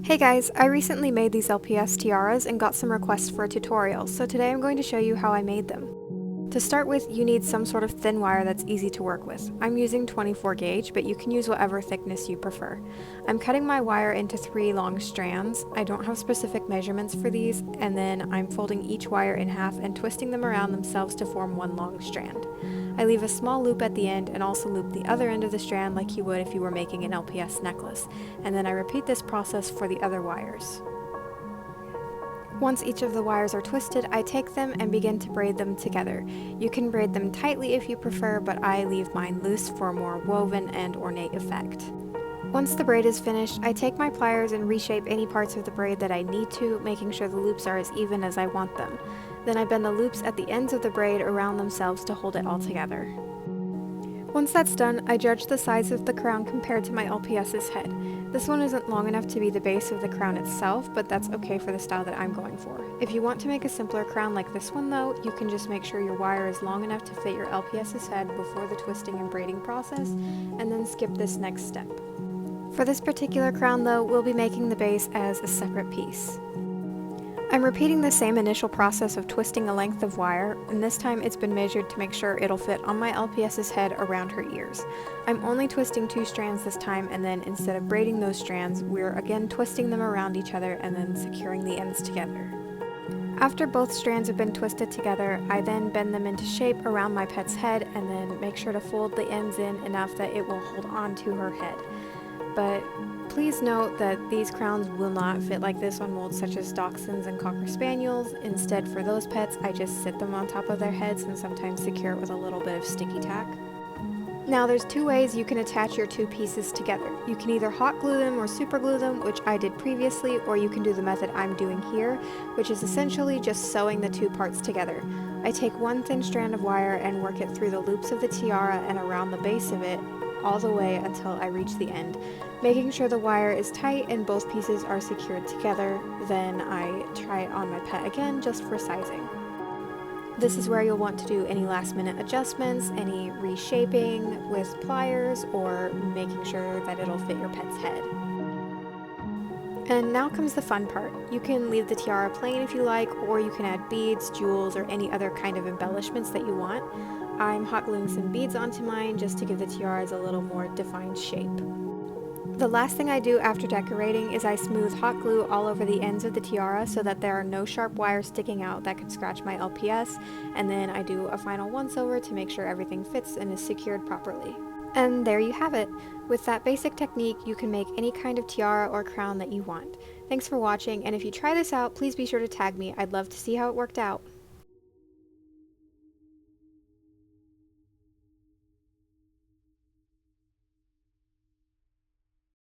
Hey guys, I recently made these LPS tiaras and got some requests for a tutorial, so today I'm going to show you how I made them. To start with, you need some sort of thin wire that's easy to work with. I'm using 24 gauge, but you can use whatever thickness you prefer. I'm cutting my wire into 3 long strands. I don't have specific measurements for these, and then I'm folding each wire in half and twisting them around themselves to form one long strand. I leave a small loop at the end and also loop the other end of the strand like you would if you were making an LPS necklace, and then I repeat this process for the other wires. Once each of the wires are twisted, I take them and begin to braid them together. You can braid them tightly if you prefer, but I leave mine loose for a more woven and ornate effect. Once the braid is finished, I take my pliers and reshape any parts of the braid that I need to, making sure the loops are as even as I want them. Then I bend the loops at the ends of the braid around themselves to hold it all together. Once that's done, I judge the size of the crown compared to my LPS's head. This one isn't long enough to be the base of the crown itself, but that's okay for the style that I'm going for. If you want to make a simpler crown like this one though, you can just make sure your wire is long enough to fit your LPS's head before the twisting and braiding process, and then skip this next step. For this particular crown though, we'll be making the base as a separate piece. I'm repeating the same initial process of twisting a length of wire, and this time it's been measured to make sure it'll fit on my LPS's head around her ears. I'm only twisting 2 strands this time, and then instead of braiding those strands, we're again twisting them around each other and then securing the ends together. After both strands have been twisted together, I then bend them into shape around my pet's head and then make sure to fold the ends in enough that it will hold on to her head. But please note that these crowns will not fit like this on molds such as Dachshunds and Cocker Spaniels. Instead, for those pets, I just sit them on top of their heads and sometimes secure it with a little bit of sticky tack. Now there's 2 ways you can attach your 2 pieces together. You can either hot glue them or super glue them, which I did previously, or you can do the method I'm doing here, which is essentially just sewing the 2 parts together. I take one thin strand of wire and work it through the loops of the tiara and around the base of it, all the way until I reach the end, making sure the wire is tight and both pieces are secured together. Then I try it on my pet again just for sizing. This is where you'll want to do any last minute adjustments, any reshaping with pliers, or making sure that it'll fit your pet's head. And now comes the fun part. You can leave the tiara plain if you like, or you can add beads, jewels, or any other kind of embellishments that you want. I'm hot gluing some beads onto mine just to give the tiaras a little more defined shape. The last thing I do after decorating is I smooth hot glue all over the ends of the tiara so that there are no sharp wires sticking out that could scratch my LPS, and then I do a final once over to make sure everything fits and is secured properly. And there you have it. With that basic technique, you can make any kind of tiara or crown that you want. Thanks for watching, and if you try this out, please be sure to tag me. I'd love to see how it worked out.